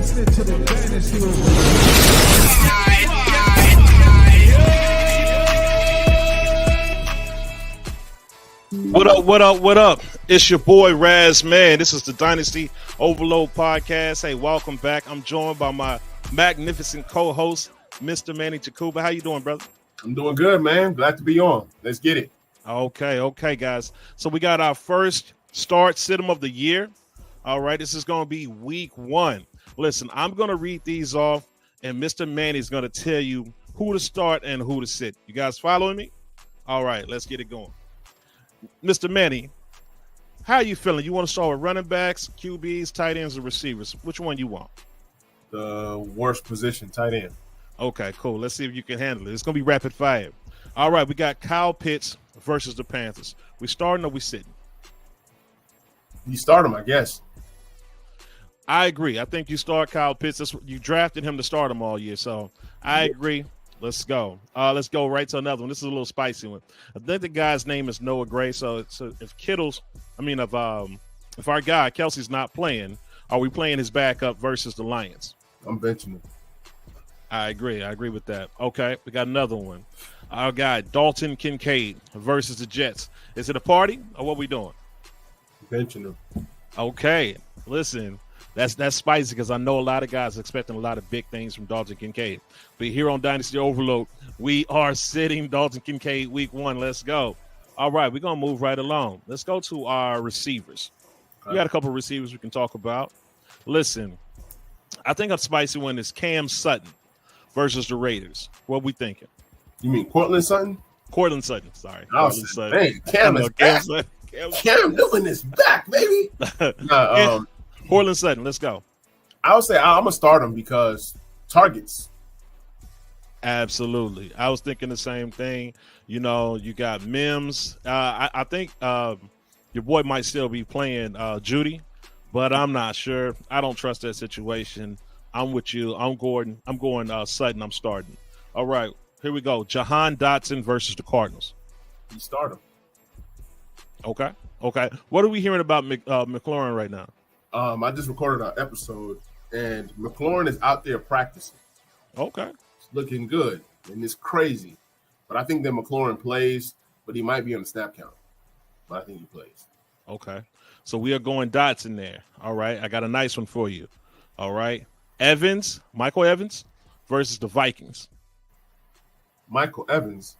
listening to the Dynasty Overload. What up, what up, what up? It's your boy Raz Man. This is the Dynasty Overload Podcast. Hey, welcome back. I'm joined by my magnificent co-host, Mr. Manny Jakuba. How you doing, brother? I'm doing good, man. Glad to be on. Let's get it. Okay, guys. So we got our first start sit-em of the year. All right, this is going to be week 1. Listen, I'm going to read these off, and Mr. Manny's going to tell you who to start and who to sit. You guys following me? All right, let's get it going. Mr. Manny, how are you feeling? You want to start with running backs, QBs, tight ends, or receivers? Which one you want? The worst position, tight end. Okay, cool. Let's see if you can handle it. It's going to be rapid fire. All right, we got Kyle Pitts versus the Panthers. We starting or we sitting? You start him, I guess. I agree. I think you start Kyle Pitts. You drafted him to start him all year, so I agree. Let's go. Let's go right to another one. This is a little spicy one. I think the guy's name is Noah Gray. So if if our guy Kelsey's not playing, are we playing his backup versus the Lions? I'm benching him. I agree with that. Okay, we got another one. Our guy Dalton Kincaid versus the Jets. Is it a party or what we doing? Benching him. Okay, listen. That's spicy because I know a lot of guys expecting a lot of big things from Dalton Kincaid. But here on Dynasty Overload, we are sitting Dalton Kincaid week 1. Let's go. All right, we're going to move right along. Let's go to our receivers. We got a couple of receivers we can talk about. Listen, I think a spicy one is Cam Sutton versus the Raiders. What we thinking? You mean Cortland Sutton? Cortland Sutton, sorry. Cortland Sutton. Hey, Cam is back. Cam Newton is back, baby. Cortland Sutton, let's go. I would say I'm going to start him because targets. Absolutely. I was thinking the same thing. You know, you got Mims. I think your boy might still be playing Judy, but I'm not sure. I don't trust that situation. I'm with you. I'm going Sutton. I'm starting. All right, here we go. Jahan Dotson versus the Cardinals. You start him. Okay. What are we hearing about McLaurin right now? I just recorded an episode, and McLaurin is out there practicing. Okay. It's looking good, and it's crazy. But I think that McLaurin plays, but he might be on the snap count. But I think he plays. Okay. So we are going Dotson there. All right. I got a nice one for you. All right. Michael Evans versus the Vikings. Mike Evans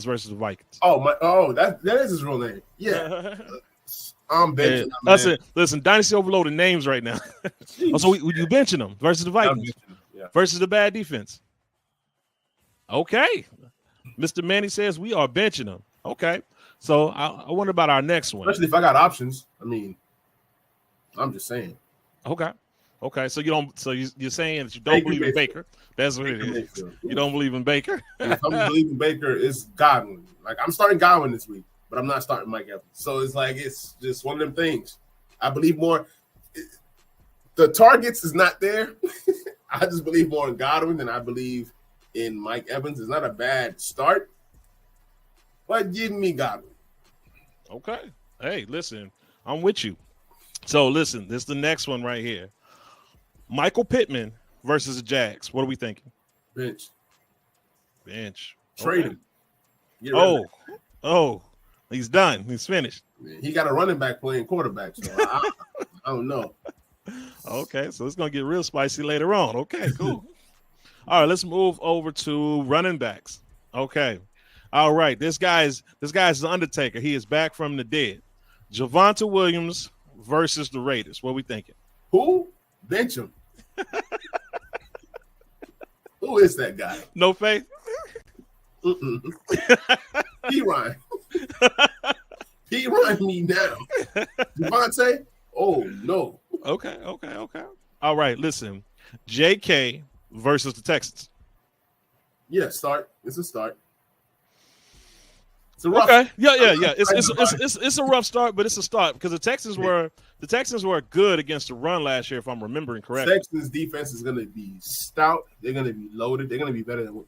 versus the Vikings. That is his real name. Yeah. I'm benching him. Listen, Dynasty overloaded names right now. So you benching him versus the Vikings, versus the bad defense. Okay. Mr. Manny says we are benching him. Okay. So I wonder about our next one. Especially if I got options. I mean, I'm just saying. Okay. So you don't. So you're saying that you don't believe in Baker. That's what it is. You don't believe in Baker. If I'm believing Baker, it's Godwin. Like I'm starting Godwin this week. But I'm not starting Mike Evans. So it's just one of them things. I believe more. The targets is not there. I just believe more in Godwin than I believe in Mike Evans. It's not a bad start, but give me Godwin. Okay. Hey, listen, I'm with you. So listen, this is the next one right here. Michael Pittman versus the Jags. What are we thinking? Bench. Okay. Trade him. Oh. He's done. He's finished. He got a running back playing quarterback, so I don't know. Okay, so it's going to get real spicy later on. Okay, cool. All right, let's move over to running backs. Okay. All right, this guy's the Undertaker. He is back from the dead. Javonte Williams versus the Raiders. What are we thinking? Who? Bench him. Who is that guy? No faith? P-Ryan. P-Ryan me now. Javonte? Oh, no. Okay. All right, listen. JK versus the Texans. Yeah, start. It's a start. It's a rough. Okay. Yeah. It's a rough start, but it's a start because the Texans were good against the run last year, if I'm remembering correctly. Texans defense is going to be stout. They're going to be loaded. They're going to be better than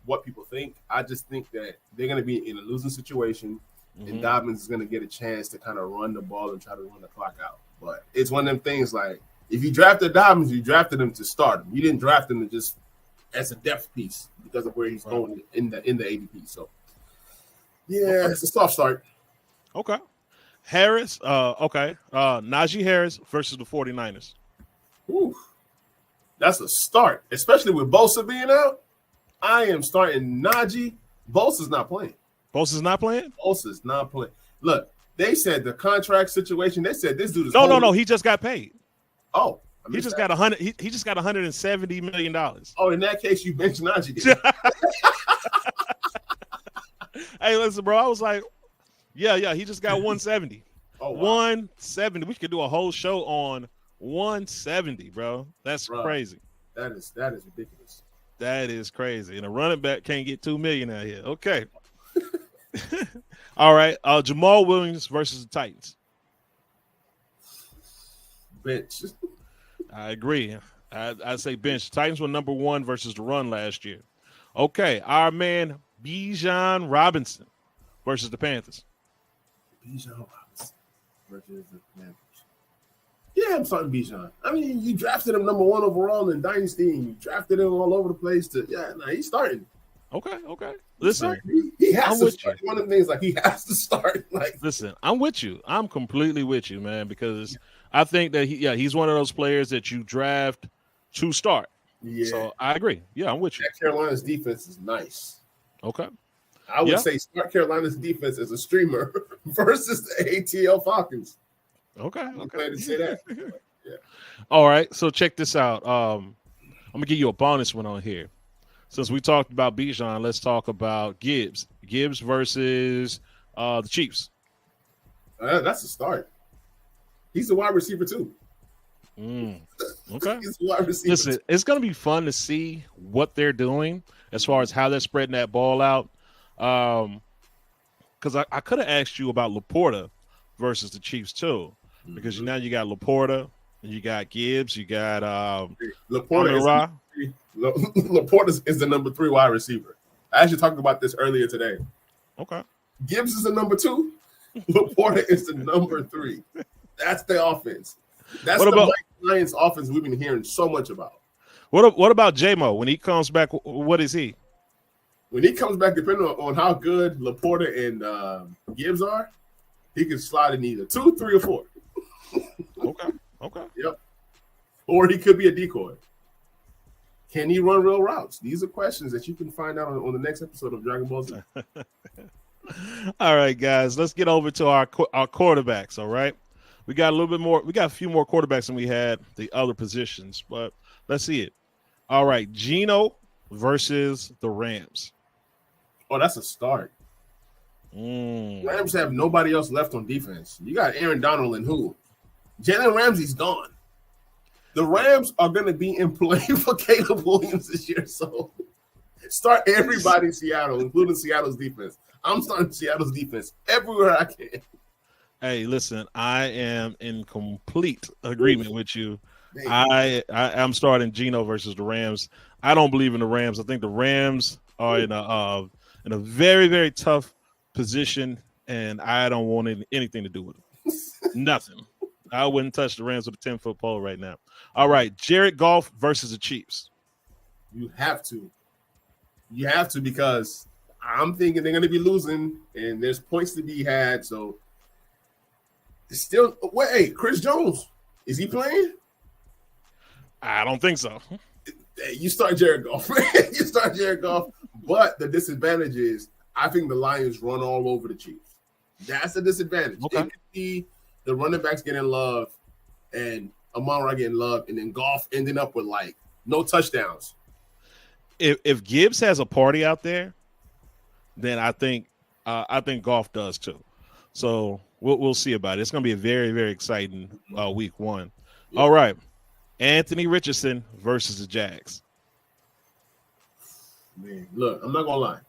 what people think. I just think that they're going to be in a losing situation, and Dobbins is going to get a chance to kind of run the ball and try to run the clock out. But it's one of them things like If you drafted Dobbins, you drafted him to start him. You didn't draft him to just as a depth piece because of where he's going in the ADP. So, yeah, it's a soft start. Okay. Harris, Najee Harris versus the 49ers. Ooh, that's a start, especially with Bosa being out. I am starting Najee. Bosa's not playing. Bosa's not playing? Bosa's not playing. Look, they said the contract situation. They said this dude is no. He just got paid. Oh, he just got $100. He just got $170 million. Oh, in that case, you bench Najee. Hey, listen, bro. I was like, yeah. He just got 170. Oh, wow. 170. We could do a whole show on 170, bro. That's crazy. That is ridiculous. That is crazy. And a running back can't get $2 million out here. Okay. All right. Jamal Williams versus the Titans. Bench. I agree. I say bench. Titans were number 1 versus the run last year. Okay. Our man Bijan Robinson versus the Panthers. Bijan Robinson versus the Panthers. Yeah, I'm starting Bijan. I mean, you drafted him number 1 overall in Dynasty, and you drafted him all over the place. He's starting. Okay. Listen, he has to start. One of the things, he has to start. Listen, I'm with you. I'm completely with you, man, because I think that he's one of those players that you draft to start. Yeah. So I agree. Yeah, I'm with you. Carolina's defense is nice. Okay. I would say start Carolina's defense as a streamer versus the ATL Falcons. Okay. I'm glad to say that. Yeah. All right. So check this out. I'm gonna give you a bonus one on here. Since we talked about Bijan, let's talk about Gibbs. Gibbs versus the Chiefs. That's a start. He's a wide receiver too. Okay. He's a wide receiver. Listen, it's gonna be fun to see what they're doing as far as how they're spreading that ball out. Because I could have asked you about Laporta versus the Chiefs too, because now you got Laporta, and you got Gibbs, you got Laporta. Laporta is the number 3 wide receiver. I actually talked about this earlier today. Okay. Gibbs is the number 2. Laporta is the number 3. That's the offense. That's the Lions offense we've been hearing so much about. What about J-Mo? When he comes back, what is he? When he comes back, depending on how good Laporta and Gibbs are, he can slide in either 2, 3, or 4. Okay. Yep. Or he could be a decoy. Can he run real routes? These are questions that you can find out on the next episode of Dragon Ball Z. All right, guys, let's get over to our quarterbacks. All right, we got a little bit more. We got a few more quarterbacks than we had the other positions, but let's see it. All right, Geno versus the Rams. Oh, that's a start. Rams have nobody else left on defense. You got Aaron Donald and who? Jalen Ramsey's gone. The Rams are going to be in play for Caleb Williams this year, so start everybody in Seattle, including Seattle's defense. I'm starting Seattle's defense everywhere I can. Hey, listen, I am in complete agreement with you. I'm starting Geno versus the Rams. I don't believe in the Rams. I think the Rams are in a very, very tough position, and I don't want anything to do with it. Nothing. I wouldn't touch the Rams with a 10-foot pole right now. All right, Jared Goff versus the Chiefs. You have to. You have to, because I'm thinking they're going to be losing, and there's points to be had. So, it's still – wait, Chris Jones, is he playing? I don't think so. You start Jared Goff. You start Jared Goff. But the disadvantage is I think the Lions run all over the Chiefs. That's the disadvantage. Okay. It could be the running backs getting love and Amon-Ra getting love, and then Goff ending up with no touchdowns. If Gibbs has a party out there, then I think Goff does too. So we'll see about it. It's going to be a very, very exciting week 1. Yeah. All right, Anthony Richardson versus the Jags. Man, look, I'm not gonna lie.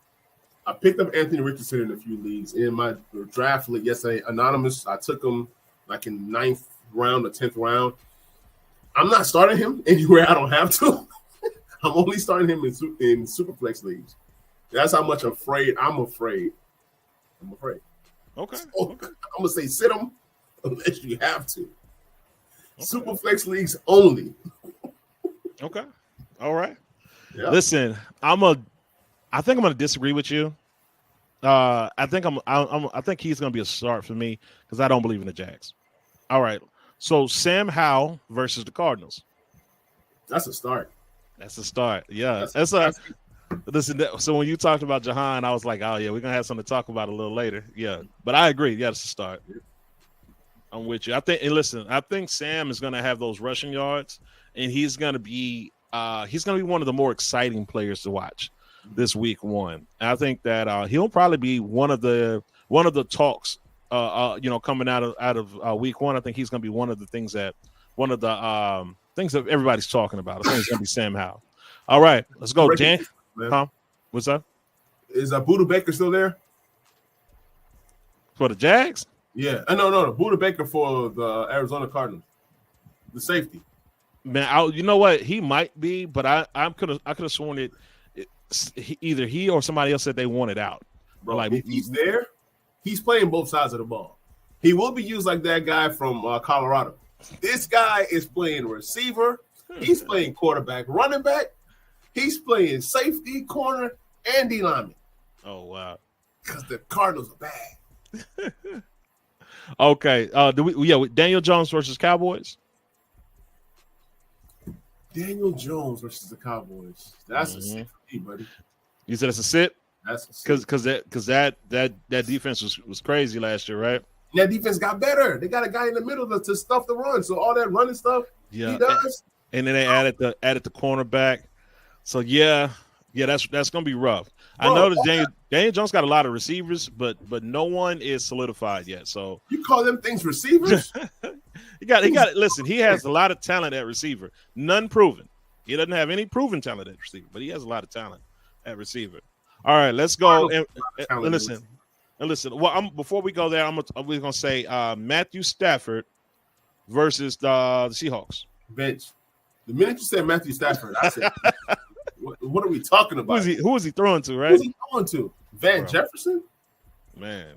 I picked up Anthony Richardson in a few leagues. In my draft league yesterday, anonymous, I took him in 9th round or 10th round. I'm not starting him anywhere I don't have to. I'm only starting him in Superflex leagues. That's how much I'm afraid. I'm afraid. Okay. So, I'm gonna say sit him unless you have to. Super flex leagues only. Okay. All right. Yeah. Listen, I think I'm gonna disagree with you. I think he's gonna be a start for me because I don't believe in the Jags. All right. So Sam Howell versus the Cardinals. That's a start. That's a start. Yeah. That's Listen. So when you talked about Jahan, I was like, oh yeah, we're gonna have something to talk about a little later. Yeah. But I agree. Yeah, it's a start. I'm with you. I think Sam is gonna have those rushing yards, and he's gonna be one of the more exciting players to watch this week one. And I think that he'll probably be one of the talks. Coming out of week one, I think he's going to be one of the things that everybody's talking about. I think it's going to be Sam Howell. All right, let's go, Dan. Huh? What's up? Is Buda Baker still there? For the Jags? Yeah. No. Buda Baker for the Arizona Cardinals, the safety. Man, you know what? He might be, but I could have sworn either he or somebody else said they wanted out. Bro, like if he's there, he's playing both sides of the ball. He will be used like that guy from Colorado. This guy is playing receiver. He's playing quarterback, running back. He's playing safety, corner, and D lineman. Oh wow! Because the Cardinals are bad. Okay. Daniel Jones versus Cowboys. Daniel Jones versus the Cowboys. That's a sit for me, buddy. You said it's a sit? That's a sit. Because that defense was crazy last year, right? That defense got better. They got a guy in the middle to stuff the run. So all that running stuff he does. And then they added the cornerback. So that's gonna be rough. Bro, I know that Daniel Jones got a lot of receivers, but no one is solidified yet. So you call them things receivers? He got. Listen, he has a lot of talent at receiver. None proven. He doesn't have any proven talent at receiver, but he has a lot of talent at receiver. All right, let's go and listen. And listen. Well, before we go there, we're gonna say Matthew Stafford versus the Seahawks. Bench. The minute you said Matthew Stafford, I said, "What are we talking about? Who is he throwing to? Right? Who's he throwing to? Van Jefferson? Man,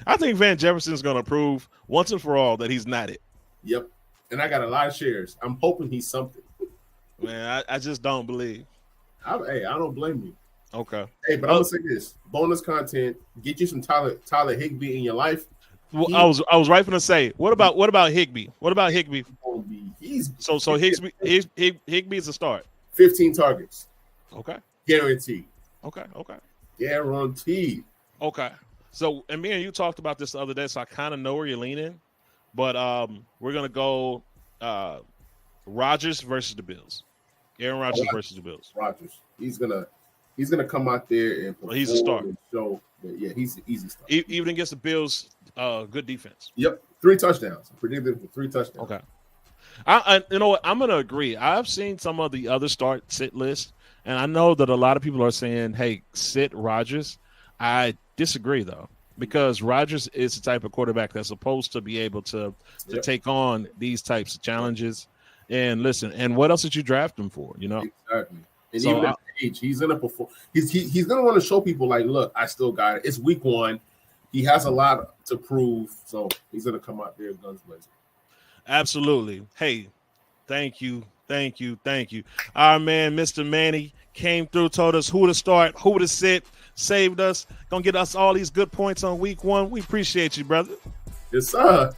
I think Van Jefferson is gonna prove once and for all that he's not it. Yep. And I got a lot of shares. I'm hoping he's something. Man, I just don't believe. I don't blame you. Okay. Hey, but I'm gonna say this: bonus content. Get you some Tyler Higbee in your life. Well, I was right to say. What about Higbee? What about Higbee? So Higbee is a start. 15 targets. Okay. Guaranteed. Okay. Guaranteed. Okay. So, and me and you talked about this the other day, so I kind of know where you're leaning. But we're gonna go Rodgers versus the Bills. Aaron Rodgers versus the Bills. Rodgers. He's gonna come out there and he's a star. Show that, yeah, he's an easy star. Even against the Bills, good defense. Yep, 3 touchdowns. I predicted 3 touchdowns. Okay. I you know what? I'm gonna agree. I've seen some of the other sit lists, and I know that a lot of people are saying, "Hey, sit Rodgers." I disagree though, because Rodgers is the type of quarterback that's supposed to be able to take on these types of challenges. And listen, and what else did you draft him for? You know, exactly. And so even at age, he's gonna perform. He's gonna want to show people like, look, I still got it. It's week 1. He has a lot to prove, so he's gonna come out there guns blazing. Absolutely. Hey, thank you. Our man, Mr. Manny, came through, told us who to start, who to sit, saved us, gonna get us all these good points on week 1. We appreciate you, brother. Yes, sir.